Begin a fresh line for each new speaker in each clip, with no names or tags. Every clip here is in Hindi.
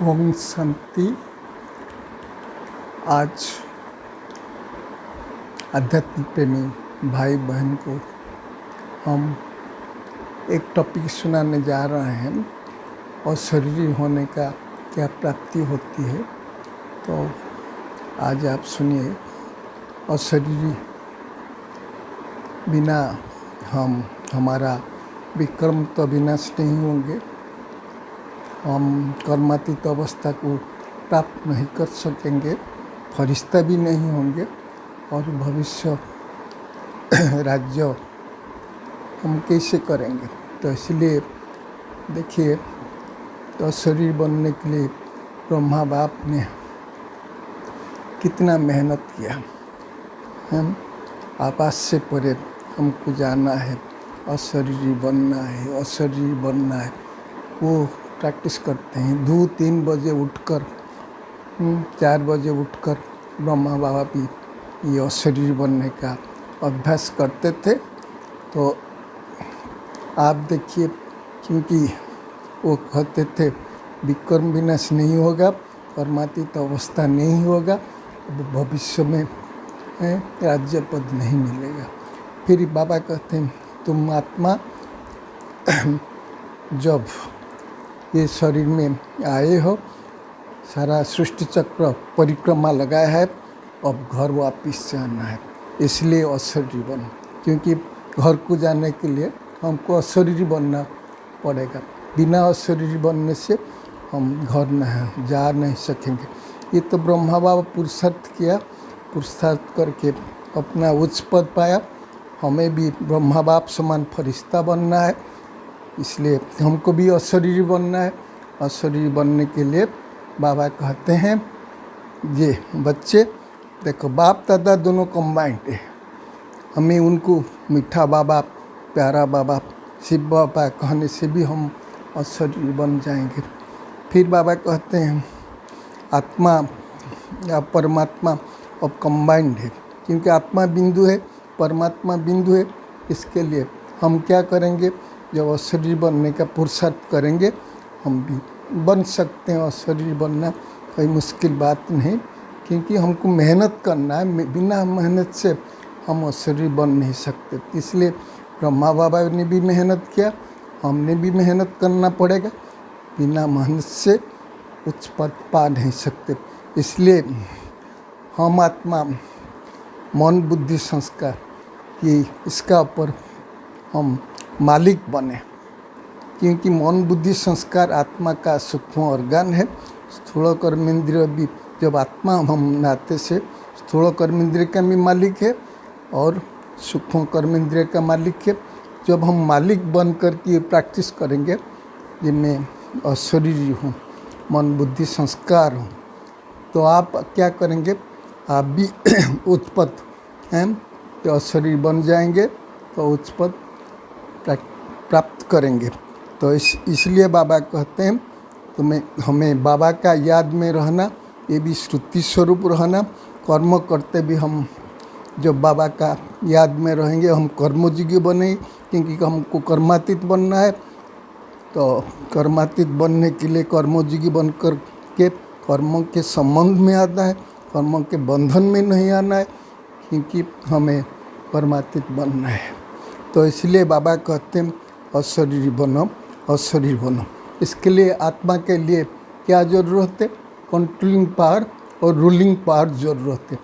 ओम शांति। आज आध्यात्मिक प्रेमी भाई बहन को हम एक टॉपिक सुनाने जा रहे हैं और शरीरी होने का क्या प्राप्ति होती है। तो आज आप सुनिए। और शरीरी बिना हमारा विक्रम तो विनाश नहीं होंगे, हम कर्मातीत अवस्था को प्राप्त नहीं कर सकेंगे, फरिश्ता भी नहीं होंगे और भविष्य राज्य हम कैसे करेंगे। तो इसलिए देखिए, तो शरीर बनने के लिए ब्रह्मा बाप ने कितना मेहनत किया। हम आकाश से परे हमको जाना है, अशरीरी बनना है, अशरीरी बनना है। वो प्रैक्टिस करते हैं 2-3 बजे उठकर, 4 बजे उठकर ब्रह्मा बाबा भी ये अशरीरी बनने का अभ्यास करते थे। तो आप देखिए, क्योंकि वो कहते थे विक्रम विनाश नहीं होगा, कर्मातीत अवस्था नहीं होगा, भविष्य में राज्य पद नहीं मिलेगा। फिर बाबा कहते हैं तुम आत्मा जब ये शरीर में आए हो, सारा सृष्टि चक्र परिक्रमा लगाया है, अब घर वापिस जाना है, इसलिए अशरीरी बनो। क्योंकि घर को जाने के लिए हमको अशरीरी बनना पड़ेगा। बिना अशरीरी बनने से हम घर नहीं जा नहीं सकेंगे। ये तो ब्रह्मा बाबा पुरुषार्थ किया, पुरुषार्थ करके अपना उच्च पद पाया। हमें भी ब्रह्मा बाप समान फरिश्ता बनना है, इसलिए हमको भी अशरीरी बनना है। अशरीरी बनने के लिए बाबा कहते हैं, ये बच्चे देखो बाप दादा दोनों कंबाइंड है, हमें उनको मीठा बाबा, प्यारा बाबा, शिव बाबा कहने से भी हम अशरीरी बन जाएंगे। फिर बाबा कहते हैं आत्मा या परमात्मा अब कंबाइंड है, क्योंकि आत्मा बिंदु है, परमात्मा बिंदु है। इसके लिए हम क्या करेंगे, जब अशरीरी बनने का पुरुषार्थ करेंगे, हम भी बन सकते हैं। अशरीरी बनना कोई मुश्किल बात नहीं, क्योंकि हमको मेहनत करना है। बिना मेहनत से हम अशरीरी बन नहीं सकते। इसलिए ब्रह्मा बाबा ने भी मेहनत किया, हमने भी मेहनत करना पड़ेगा। बिना मेहनत से उच्च पद पा नहीं सकते। इसलिए हम आत्मा, मन बुद्धि संस्कार, ये इसका ऊपर हम मालिक बने। क्योंकि मन बुद्धि संस्कार आत्मा का सूक्ष्म ऑर्गन है। स्थूल कर्मेंद्रिय भी, जब आत्मा हम नाते से स्थूल कर्मेंद्रिय का भी मालिक है और सूक्ष्म कर्मेंद्रिय का मालिक है। जब हम मालिक बन कर के प्रैक्टिस करेंगे, ये मैं अशरीरी हूँ, मन बुद्धि संस्कार हूँ, तो आप क्या करेंगे, आप भी उच्च पद हैं, तो अशरीरी बन जाएंगे, तो उच्च पद प्राप्त करेंगे। तो इसलिए बाबा कहते हैं हमें बाबा का याद में रहना, ये भी श्रुति स्वरूप रहना। कर्म करते भी हम जब बाबा का याद में रहेंगे, हम कर्मयोगी बने, क्योंकि हमको कर्मातीत बनना है। तो कर्मातीत बनने के लिए कर्मयोगी बन कर के कर्मों के संबंध में आना है, कर्मों के बंधन में नहीं आना है, क्योंकि हमें कर्मातीत बनना है। तो इसलिए बाबा कहते हैं अशरीरी बनो, अशरीरी बनो। इसके लिए आत्मा के लिए क्या ज़रूरत है, कंट्रोलिंग पावर और रूलिंग पावर ज़रूरत है।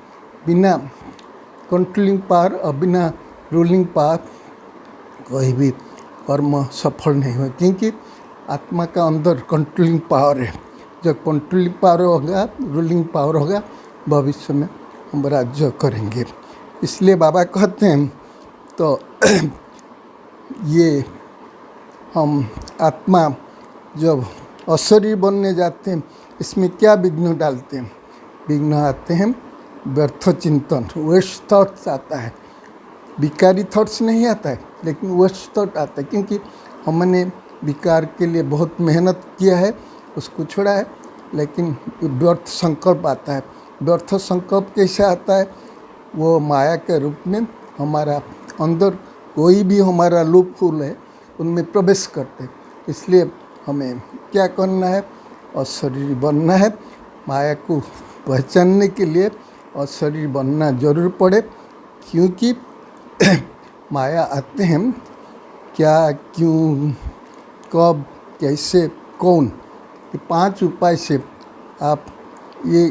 बिना कंट्रोलिंग पावर और बिना रूलिंग पावर कोई भी कर्म सफल नहीं हो, क्योंकि आत्मा का अंदर कंट्रोलिंग पावर है। जब कंट्रोलिंग पावर होगा, रूलिंग पावर होगा, भविष्य में हम राज्य करेंगे। इसलिए बाबा कहते हैं तो ये हम आत्मा जब अशरीरी बनने जाते हैं, इसमें क्या विघ्न डालते हैं, विघ्न आते हैं व्यर्थ चिंतन, वेस्ट थॉट्स आता है। विकारी थॉट्स नहीं आता है, लेकिन वेस्ट थॉट आता है, क्योंकि हमने विकार के लिए बहुत मेहनत किया है, उसको छोड़ा है, लेकिन व्यर्थ संकल्प आता है। व्यर्थ संकल्प कैसे आता है, वो माया के रूप में हमारा अंदर कोई भी हमारा लूप होल है, उनमें प्रवेश करते। इसलिए हमें क्या करना है, अशरीरी बनना है। माया को पहचानने के लिए अशरीरी बनना जरूर पड़े, क्योंकि माया आते हैं क्या, क्यों, कब, कैसे, कौन, ये 5 उपाय से आप ये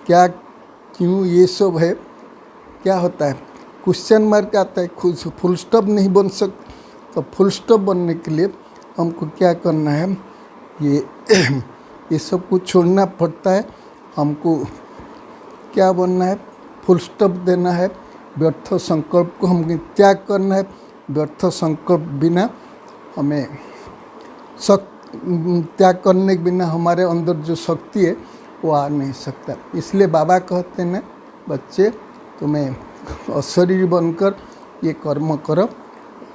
क्या, क्यों, ये सब है। क्या होता है, क्वेश्चन मार्क आता है, खुद फुल स्टॉप नहीं बन सकता। तो फुल स्टॉप बनने के लिए हमको क्या करना है, ये सब कुछ छोड़ना पड़ता है। हमको क्या बनना है, फुल स्टॉप देना है। व्यर्थ संकल्प को हमें त्याग करना है। व्यर्थ संकल्प बिना हमें त्याग करने के बिना हमारे अंदर जो शक्ति है वो आ नहीं सकता। इसलिए बाबा कहते हैं ना, बच्चे तुम्हें अशरीरी बनकर ये कर्म करो।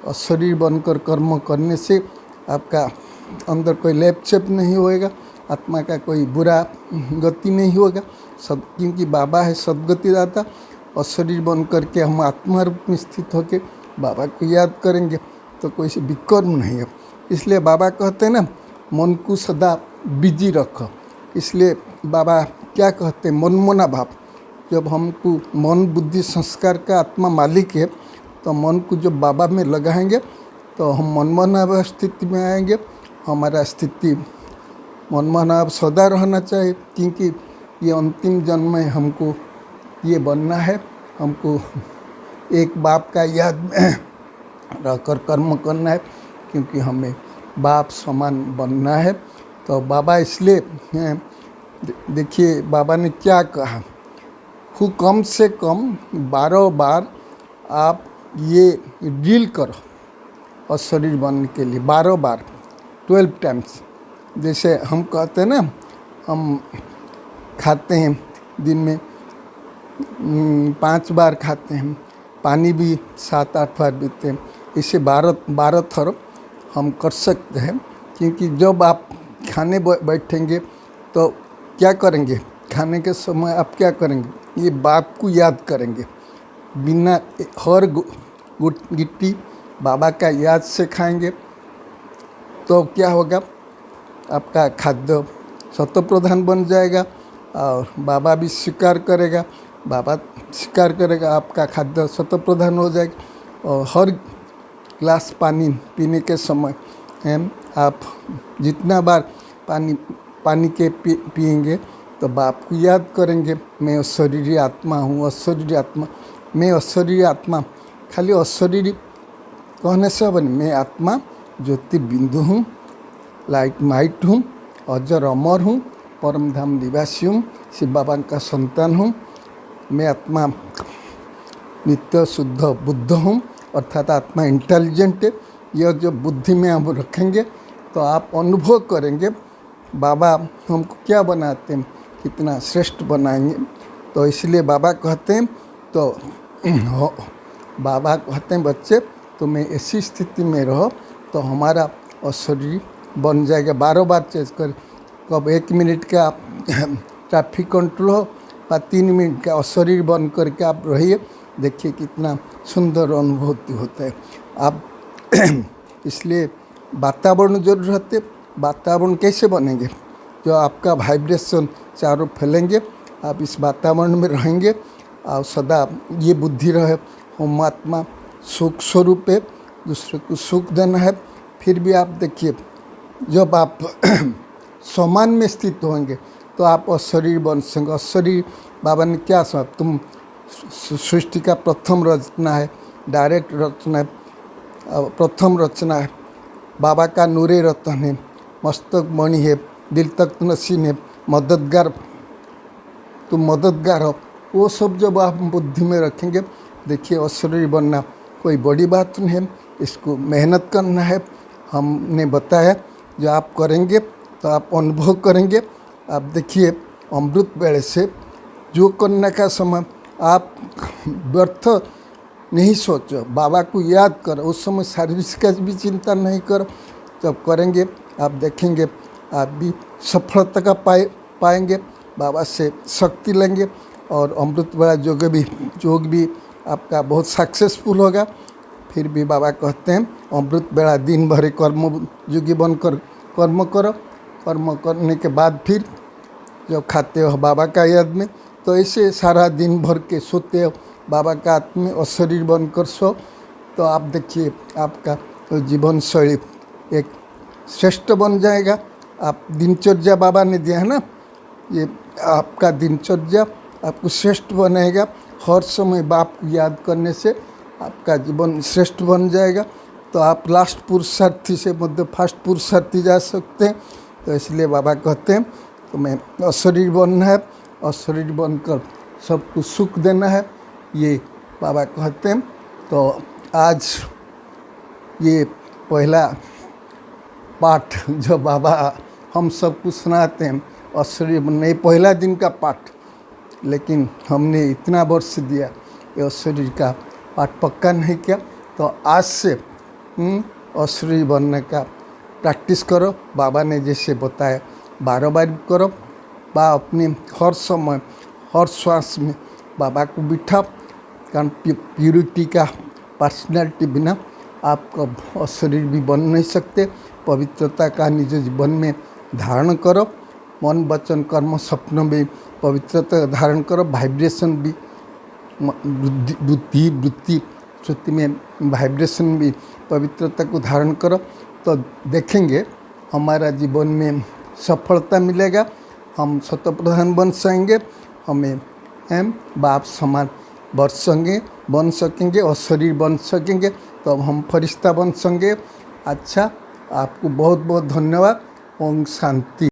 अशरीरी बनकर कर्म करने से आपका अंदर कोई लेप छेप नहीं होएगा, आत्मा का कोई बुरा गति नहीं होगा। क्योंकि बाबा है सदगति दाता। अशरीर बन करके हम आत्मा रूप में स्थित होकर बाबा को याद करेंगे तो कोई से विकर्म नहीं है। इसलिए बाबा कहते हैं ना, मन को सदा बिजी रखो। इसलिए बाबा क्या कहते हैं, मनमना भाव। जब हमको मन बुद्धि संस्कार का आत्मा मालिक है, तो मन को जब बाबा में लगाएंगे तो हम मनमना स्थिति में आएंगे। हमारा स्थिति मनमना सदा रहना चाहिए, क्योंकि ये अंतिम जन्म में हमको ये बनना है। हमको एक बाप का याद में रहकर कर्म करना है, क्योंकि हमें बाप समान बनना है। तो बाबा इसलिए देखिए बाबा ने क्या कहा, कम से कम 12 बार आप ये ड्रिल करो अशरीर बनने के लिए। 12 बार 12 टाइम्स। जैसे हम कहते हैं ना, हम खाते हैं दिन में 5 बार खाते हैं, पानी भी 7-8 बार पीते हैं। इसे 12 थर हम कर सकते हैं। क्योंकि जब आप खाने बैठेंगे तो क्या करेंगे, खाने के समय आप क्या करेंगे, ये बाप को याद करेंगे। बिना हर गिट्टी बाबा का याद से खाएंगे तो क्या होगा, आपका खाद्य सत्व-प्रधान बन जाएगा और बाबा भी स्वीकार करेगा। बाबा स्वीकार करेगा, आपका खाद्य सत्व-प्रधान हो जाएगा। और हर ग्लास पानी पीने के समय आप जितना बार पानी के पिएंगे तो बाप को याद करेंगे, मैं अशरीरी आत्मा हूँ, अशरीरी आत्मा। मैं अशरीरी आत्मा, खाली अशरीरी कहने से बने, मैं आत्मा ज्योतिर्बिंदु हूँ, लाइट माइट हूँ, अजर अमर हूँ, परम धाम निवासी हूँ, शिव बाबा का संतान हूँ। मैं आत्मा नित्य शुद्ध बुद्ध हूँ, अर्थात आत्मा इंटेलिजेंट है। यह जो बुद्धि में हम रखेंगे तो आप अनुभव करेंगे बाबा हमको क्या बनाते हैं, कितना श्रेष्ठ बनाएंगे। तो इसलिए बाबा कहते हैं, तो बाबा कहते हैं बच्चे तुम्हें ऐसी स्थिति में रहो तो हमारा अशरीरी बन जाएगा। 12 बार चेंज कर, कब 1 मिनट का ट्रैफिक कंट्रोल हो, 3 मिनट का अशरीर बन करके आप रहिए। देखिए कितना सुंदर अनुभूति होता है। आप इसलिए वातावरण जरूर रहते। वातावरण कैसे बनेंगे, जो आपका वाइब्रेशन चारों फैलेंगे, आप इस वातावरण में रहेंगे और सदा ये बुद्धि रहे हम आत्मा सुख स्वरूप है, दूसरे को सुख देना है। फिर भी आप देखिए जब आप समान में स्थित होंगे तो आप अशरीर बन सकेंगे। अशरीर बाबा ने क्या समझा, तुम सृष्टि का प्रथम रचना है, डायरेक्ट रचना है, प्रथम रचना है। बाबा का नूरे रतन है, मस्तक मणि है, दिल तक नसीन है, मददगार, तुम मददगार हो। वो सब जब आप बुद्धि में रखेंगे, देखिए अशरीर बनना कोई बड़ी बात नहीं है, इसको मेहनत करना है। हमने बताया जो आप करेंगे तो आप अनुभव करेंगे। आप देखिए अमृत वेले से जो करने का समय आप व्यर्थ नहीं सोचो, बाबा को याद करो। उस समय सर्विस का भी चिंता नहीं करो। जब करेंगे आप देखेंगे आप भी सफलता का पाएंगे, बाबा से शक्ति लेंगे और अमृत वेला योग भी आपका बहुत सक्सेसफुल होगा। फिर भी बाबा कहते हैं अमृत वेला दिन भर कर्म योगी बनकर कर्म करो, कर्म करने के बाद फिर जो खाते हो बाबा का याद में, तो ऐसे सारा दिन भर के सोते हो बाबा का हाथ में और शरीर बनकर सो, तो आप देखिए आपका जीवन शैली एक श्रेष्ठ बन जाएगा। आप दिनचर्या बाबा ने दिया है ना, ये आपका दिनचर्या आपको श्रेष्ठ बनाएगा। हर समय बाप को याद करने से आपका जीवन श्रेष्ठ बन जाएगा। तो आप लास्ट पुरुषार्थी से मध्य फास्ट पुरुषार्थी जा सकते हैं। तो इसलिए बाबा कहते हैं तो मैं अशरीर बनना है, अशरीर बनकर सबको सुख देना है, ये बाबा कहते हैं। तो आज ये पहला पाठ जो बाबा हम सबको सुनाते हैं अशरीर बनना, ये पहला दिन का पाठ, लेकिन हमने इतना वर्ष दिया ये अशरीर का पाठ पक्का नहीं किया। तो आज से अशरीर बनने का प्रैक्टिस करो। बाबा ने जैसे बताया 12 बार करो, बा अपने हर समय हर श्वास में बाबा को बिठाओ। कारण प्यूरिटी का पर्सनैलिटी बिना आप अशरीर भी बन नहीं सकते। पवित्रता का निज जीवन में धारण करो। मन वचन कर्म स्वप्न में पवित्रता धारण करो। वाइब्रेशन भी बुद्धि वृत्ति श्रुति में वाइब्रेशन भी पवित्रता को धारण करो। तो देखेंगे हमारा जीवन में सफलता मिलेगा। हम शतप्रधान बन सकेंगे, हमें बाप समान बन सकेंगे और शरीर बन सकेंगे। तो हम फरिश्ता बन सकेंगे। अच्छा, आपको बहुत बहुत धन्यवाद। ओम शांति।